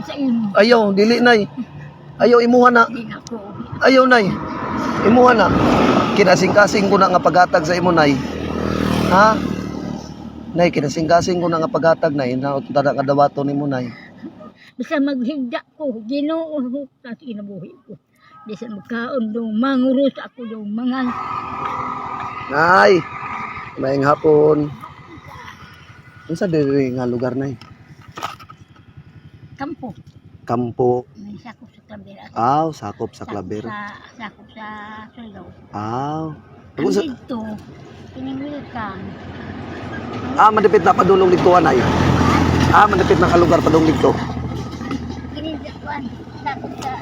sa inyo. Ayaw, dili nay. Ayaw imuha na. Hindi na ko. Ayaw nay. Imuha na. Kinasing-kasing ko na nga paghatag sa imo nay. Ha? Nay, kinasing-kasing ko na nga paghatag nay. Naunta na kadawato nimo nay. Basta maghigda ko, Ginoo sa kinabuhi ko. Basta magkaon do manguros ako do mga Nay. Maayong hapon. Unsa diri nga lugar nay? kampo. Kampo. May sakop sa Clabera. Aw, sakop sa Clabera. Sakop sa Surigao. Aw. Ang dito, piningwilkan. Madipit na padulong ligtuan ay. Madipit na kalugar padulong ligto. Kinidyakuan, sakop sa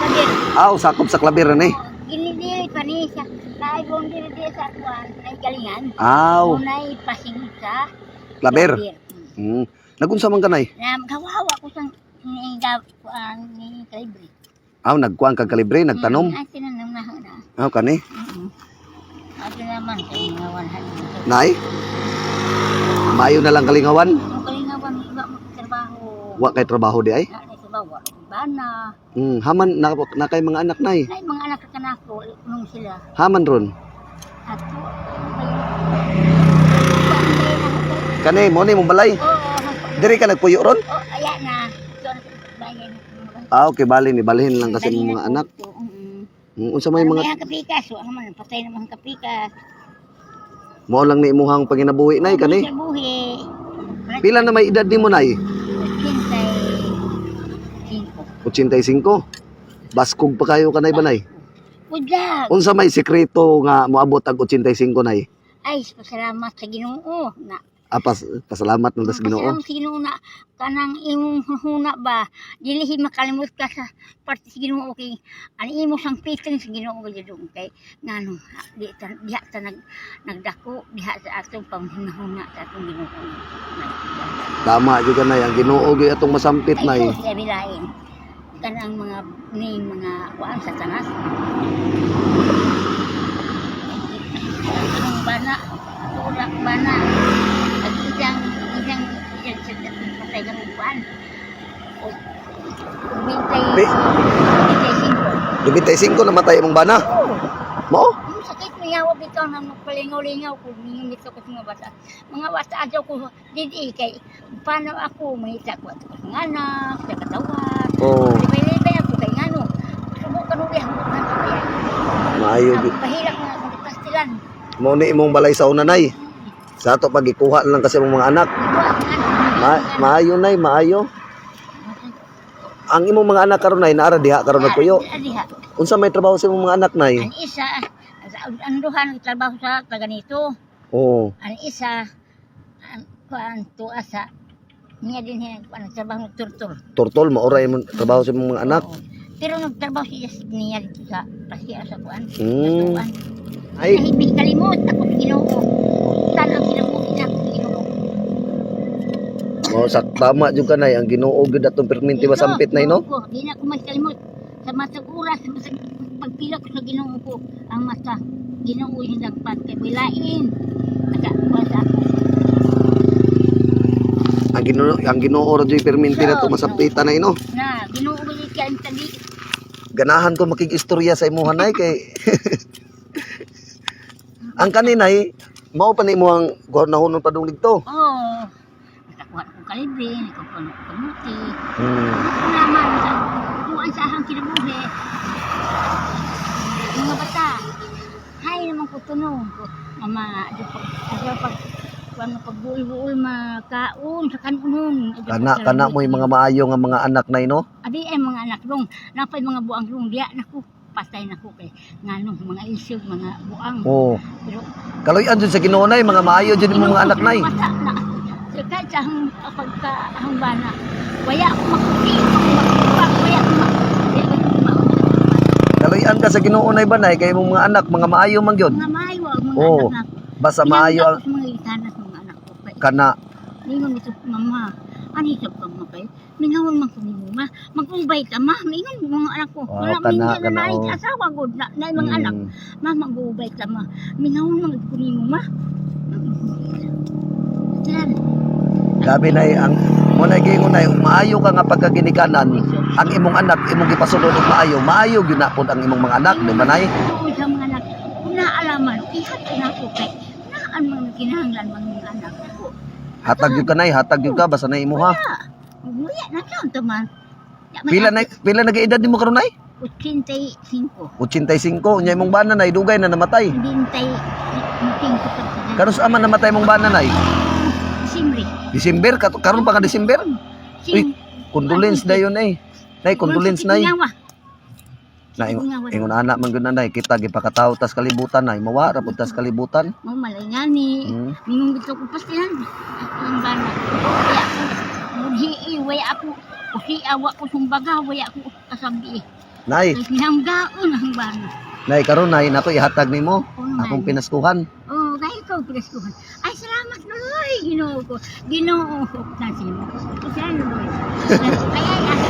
Clabera. Sakop sa Clabera ni. Ginidiri pa ni siya. Naibong diri sa kuan, ay galingan. Unay pasing sa Clabera. Nagunsa man kanay? Kawawa ko sang ni Calibre. Nagkuan kag Calibre, nagtanom. Ay tinanong na. Kani? Ato naman kay mga 100. Nay? Maayo na lang kalingawan? Kalingawan, iba magtrabaho. Wa kay trabaho di ay? Trabaho, bana. Haman na kay mga anak nay. Nay mga anak kanako, nung sila. Haman ron. Ato. Kani mo ni mong balay? Diri ka nagpuyo ron? Ayan na. Bayan. Okay, bali ni balhin lang kasi mga anak. Unsa may mga May kapikas, wa naman patay naman kapikas. Mao lang ni imuhang panginabuhi nay kani. Buhi. Pila na may edad nimo nay? 85. 85. Baskog pa kayo kanay ba nay? Udag. Unsa may sekreto nga moabot ang 85 nay? Ay, pasalamat sa Ginoo na. Pasalamat ng das Ginoo. Pasalamat sa Ginoo na kanang imong huna ba. Dili makalimot ka sa parte sa Ginoo kay ani imo sang piting sa Ginoo gayud kay ngano diha ta nagdako diha sa atong pamhuna sa atong Ginoo. Tama jud nay ang Ginoo gyud atong masampit nay. Ay, sa bilain. Kanang mga kuan sa tanas. Ang bana, tulak bana. At isang patay ng kuan. O, 25 namatay imong bana. Mo? Yung sakit mo yawa bitaw na magpalingaw-lingaw ko. Ningin dito ko sa mga bata. Mga bata adyaw ko, didi kay, paano ako, mahita ko at mga anak, sa katawan. Libay-libay ako kay ngano. Subukan ulit ang bukan ko kaya. Maayo. Pahirap na ako ng pastilan. Mo ni imong balay sa una nay. Sa ato pagikuha lang kasi imong mga anak. Maayo nay, maayo. Ang imong mga anak karon nay naara diha karon nagpuyo. Diha. Unsa may trabaho sa imong mga anak nay? Ang isa, ang duha nagtrabaho sa taganito. Ang isa, kuan tuwa sa niya din nagtrabaho ng turtur. Turtol maoray imong trabaho sa imong mga anak. Pero nagtrabaho siya niya dito sa pasiya sa kuan. Ay, Nahibig kalimot ako sa Ginoo. Saan ang kinabuhi na sa Ginoo? sa tama jud kanay ang Ginoo gyud atong perminti masampit nay no. Di na ko makalimot sa matag oras sa pagpila ko sa Ginoo ko ang mata Ginoo hindang pagkabilain. Nagkuasa ako. Ang Ginoo ra jud perminti na to masampitan nay no. Na Ginoo gyud kay ang tabi. Ganahan ko makikistorya sa imuhan nay kay ang kaninay mao pa ni mo ang nahunon padung ligto. Nakakuha ko Calibre, nakakuha ko kamuti. Naman sa kuan sa ahang kinabuhi. Mga bata. Hay naman ko tunong ko. Mama, pag kuan pagbuul-buul makaon sa kanon. Kana mo yung mga maayo nga mga anak nay no. Abi ay mga anak dong, napay mga buang dong diya naku. Patay na ko kay nganong mga isig, mga buang. Pero kaloy-an jud sa Ginoo nay mga maayo jud imong mga anak nay. Kahit sa pagka bana, waya ako makuti, waya ako Kaloy-an ka sa Ginoo nay banay kay imong mga anak mga maayo man gyud. Mga maayo mga anak. Basta maayo ang mga itanas mga anak ko. kana. Ningon ito mama, ani sa pagmapay. Mingawan man ko nimo ma, mag-umbay ta ma, mingon mga anak ko. Wala mingon na ay asawa gud na mga anak. Ma mag-umbay ta ma. Mingawan man ko nimo ma. Gabi nay ang Mo na gingon nay maayo ka nga pagkaginikanan ang imong anak imong gipasulod og maayo gyud na pod ang imong mga anak di ba nay? Oo, sa mga anak, kung naalaman, ihat na ako kay, naan mga kinahanglan mga anak ko. Hatag gyud ka nay, hatag gyud ka basta nay imo ha. Umuya na siya, teman. Pila na edad nimo karon nay? 85. 85 unya imong bana nay dugay na namatay. Bintay, muting ko sa Karon sa man namatay imong bana nay? Simri. Desember karon pa ka Desember? Uy, condolence dayon eh. Nay condolence nay. Na ingon anak man gyud nay kita gipakataw tas kalibutan nay mawa ra pud tas kalibutan. Mau malay nga ni. Mingon gusto ko pastihan. Ang bana. Kaya ako, mudhi way ako. Kasi awa ko sumbaga, way ako kasabi. Nay, Ay pinanggaon ang bana. nay karon nay nato ihatag nimo Oo, akong nay. pinaskuhan. Oh, kaya ikaw pinaskuhan. Ay, salamat Lord. Ginoo ko. Ginoo ko. Nasin mo. Salamat Lord. Kaya ako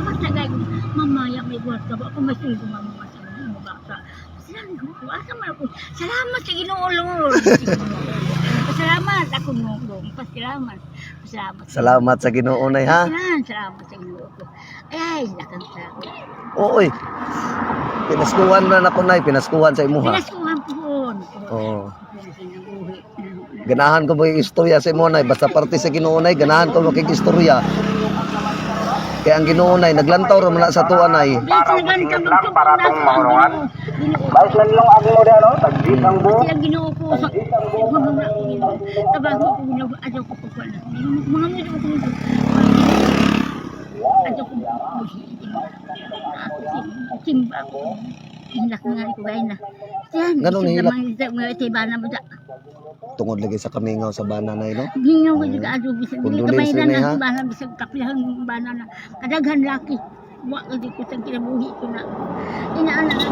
Matagay, mamaya may buhat ka ba? Kung may suyo mamaya sa baka. Salamat sa Ginoo Lord. Pasalamat ako Lord. Pasalamat. Salamat sa Ginoo nay ha. Salamat sa Ginoo ko. Ay, lakang salamat. Ooy. Pinaskuhan na nako nay, pinaskuhan sa imuha. Pinaskuhan po. Oo. Ganahan ko mo yung istorya sa imo nay, basta parte sa Ginoo nay, ganahan ko mo kay istorya. Kaya ang Ginoo nay naglantaw ra man sa tuwa nay. Para kung mahurungan. Bais lang yung agi mo dyan, tagdi ang buo. Sila Ginoo ko sa trabaho ko Ginoo adyo ko po na. Mga nito ko adyo ko simba ko. Hilak nga ko gay na. Yan. Ganun hilak. Mga tibana mo da. Tungod lagi sa kamingaw sa bana nay no. Ginoo ko juga adyo bisag Condolence kamay rin, na ha? bana bisag kapihan bana na. Kadaghan laki. Wa ka di ko sa kinabuhi ko na. Inaana na.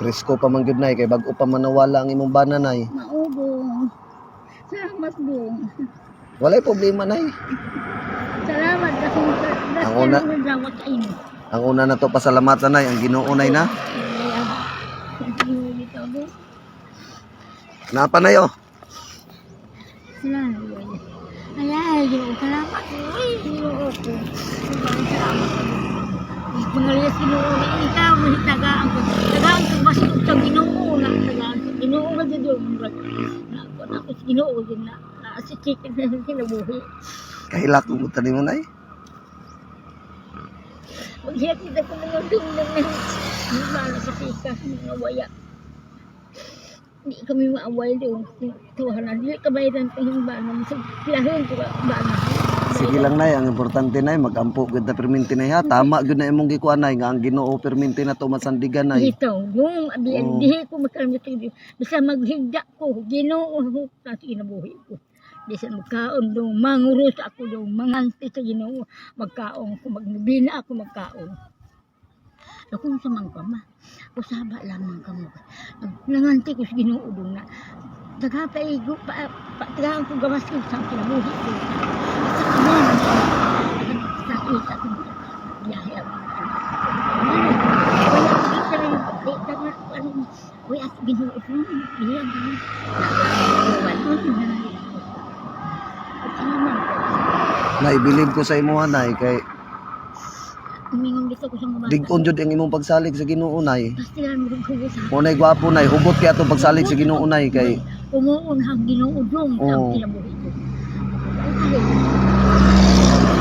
Presko pa man gyud nay kay bag-o pa manawala ang imong bana nay. Maubong. Salamat bong. Walay problema nay. Salamat kasi Ang una- nagdawat sa inyo. Ang una na to pasalamatan nay ang Ginoo nay na. Napa na yo? Salamat. Ay, Ginoo, salamat. Uy, Ginoo ko. Salamat. Pangalas Ginoo, ikaw, tagaan ko. Tagaan ko basta sa Ginoo na. Tagaan ko. Ginoo ka dito. Ako sa Ginoo din na. Sa chicken na kinabuhi. Kahilak ko tani mo nay. Maghiyat kita ko mga dumdang na. Hindi ba kasi mga waya. Hindi kami maaway doon. Tuwanan. Hindi kabayaran pa yung bana. Pilahin ko bana. Sige lang nay, ang importante nay magampo gud na perminti nay ha. Tama gud na imong gikuan nay nga ang Ginoo perminti na to masandigan nay. Dito, yung dihi ko makaramit dito. Basta maghigda ko. Ginoo sa kinabuhi ko. Bisa magkaon doon. Mangurus ako doon. Manganti sa Ginoo. Magkaon ko. Magnubina ako magkaon. Ako sa mangkama. Usaba lamang kamo. Nanganti ko sa Ginoo doon na. Tagapaigo pa. Tagaan ko gawas ko sa kinabuhi ko. Sa kamo. Sakit ako. Biyahe ako. Uy, at Ginoo ko. Iyan. Naibilib ko sa imo nay kay Umingon dito ko sa mga bata. digon jud ang imong pagsalig sa Ginoo nay. Pastilan mo ko sa Mo nay gwapo nay, hugot kay atong pagsalig sa Ginoo nay kay umuun hang ginuudong sa Oo. kinabuhi ko.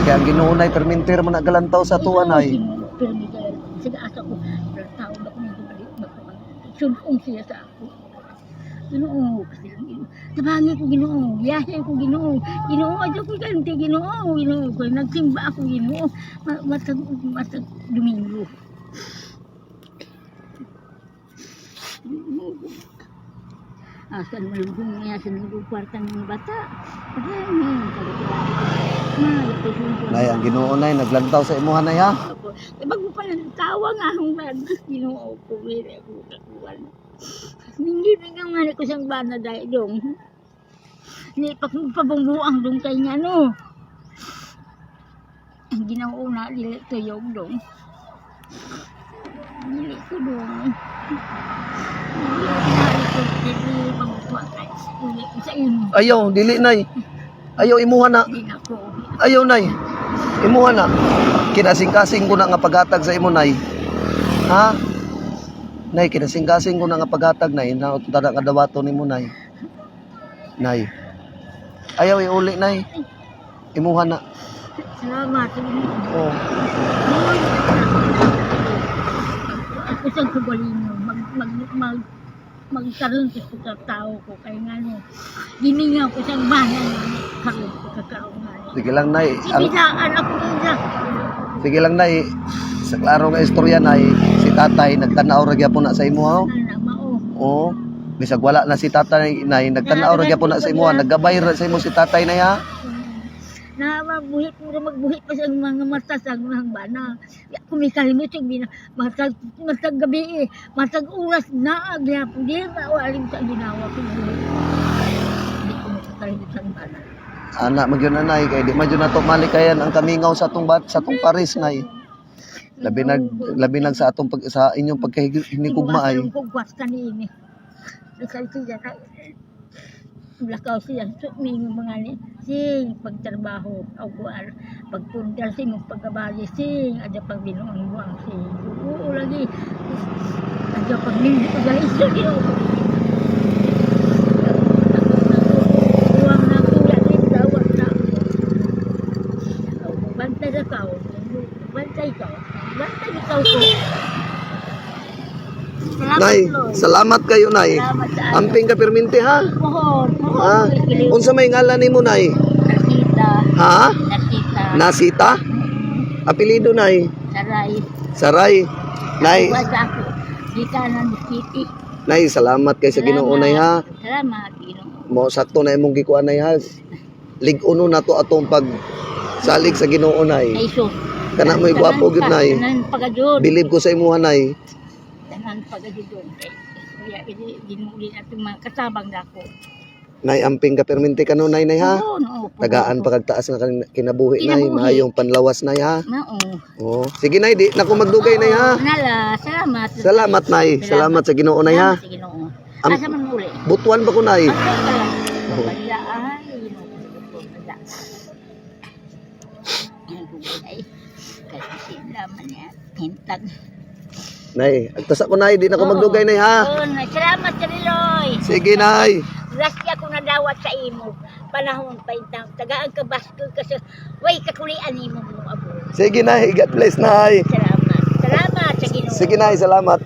kaya ang Ginoo nay perminti ra man nagalantaw sa tuwa nay. Pero may kaya, sige asa ko, pero tao na kung balik magkaman. Sunong siya sa ako. Ginoo, kasi tabangi ko Ginoo, biyahe ko Ginoo. Ginoo, adyo ko ganti Ginoo, Ginoo ko. Nagsimba ako Ginoo, matag Domingo. Asan mo lang humiya sa mga kwartang mga bata. Nay ang Ginoo nay naglantaw sa imo nay ha. Bago pa lang tawa nga akong bana. Ginoo ko, wala ko kakuwan. Hindi bigyan nga ko siyang bana dahil dong. Hindi pabungbuang dong kay niya no. Ang ginauna, dili tuyog dong. Dili ko dong. Dili ko dili magbubuang. uli ko sa imo. Ayaw, dili nay. Ayaw imuha na. Di na ko. Ayaw nay. Imuha na. Kinasing-kasing ko na nga paghatag sa imo nay. Ha? Nay, kinasing-kasing ko na nga paghatag nay. Tada kadawato nimo nay. Nay. Ayaw iuli nay. Imuha na. Salamat. Oh. Ako sa kubalin mo, magkaroon ko sa tao ko, kaya nga no, giningaw ko sa banan na karoon ko, kakaroon nga. Sige lang nay. Ibilaan ako nila. Sige lang nay. Sa klaro nga istorya nay, si tatay nagtanaw ra gyapon na sa imo ha. Ano, mao. Oo. Bisag wala na si tatay nay, nagtanaw ra gyapon na sa imo, naggabay ra sa imo si tatay nay ha. Na magbuhit pa sa mga mata sa mga bana. Kumikalimot yung matag gabi matag oras na agyapon di na walim sa ginawa ko. Hindi ko makakalimot sa bana. Anak magyud na nay kay di man jud nato malikayan ang kamingaw sa atong sa atong Paris nay. Labi nag sa atong sa inyong pagkahinigugma ay. Kugwas kanini. Kasi siya lakaw siya so may mga ni sing pagtrabaho o buwan pagpundar sing pagkabali sing ada pag binuang buang sing oo lagi ada pag min gali siya dio buang na kuya din dawat na bantay sa kau bantay ko ko Nay, salamat kayo nay. Amping ka perminti ha. Ha? Unsa may ngalan nimo nay? Nasita. Ha? Nasita. Nasita? Apelyido nay? Saray. Saray. Nay, Wasa ako. Di ka na City. nay salamat kay sa Ginoo nay ha. Salamat, Ginoo. Mo sakto na imong gikuan nay ha. Lig-uno na to atong pag salig sa Ginoo nay. Ay, sus. Kana mo'y gwapo gyud nay. Tanan pagajud. Bilib ko sa imo nay. Tanan pagajud. Kaya ginuli natin mga katabang dako. Nay amping ka perminti kano nay ha. Oo, no. Tagaan pagtaas nga kinabuhi nay, Kinabuhi. maayong panlawas nay ha. Mao. Oh, sige nay, di na ko magdugay nay ha. Nala, salamat. Salamat nay, salamat sa Ginoo nay ha. Salamat sa Ginoo. Am- Asa man muli? Butuan ba ko nay? Okay ka lang. Wala ay. Wala. Ay, kasi sila man yan. Hintag. Nay, agtasa ko nay, di na ko magdugay nay ha. Oo, salamat sa Liloy. Sige nay. Grasya ko nadawat sa imo. Panahon pa itang tagaan ka baskol kasi way kakulian imo mo abo. Sige nay, God bless nay. Salamat. Salamat sa Ginoo. Sige nay, salamat.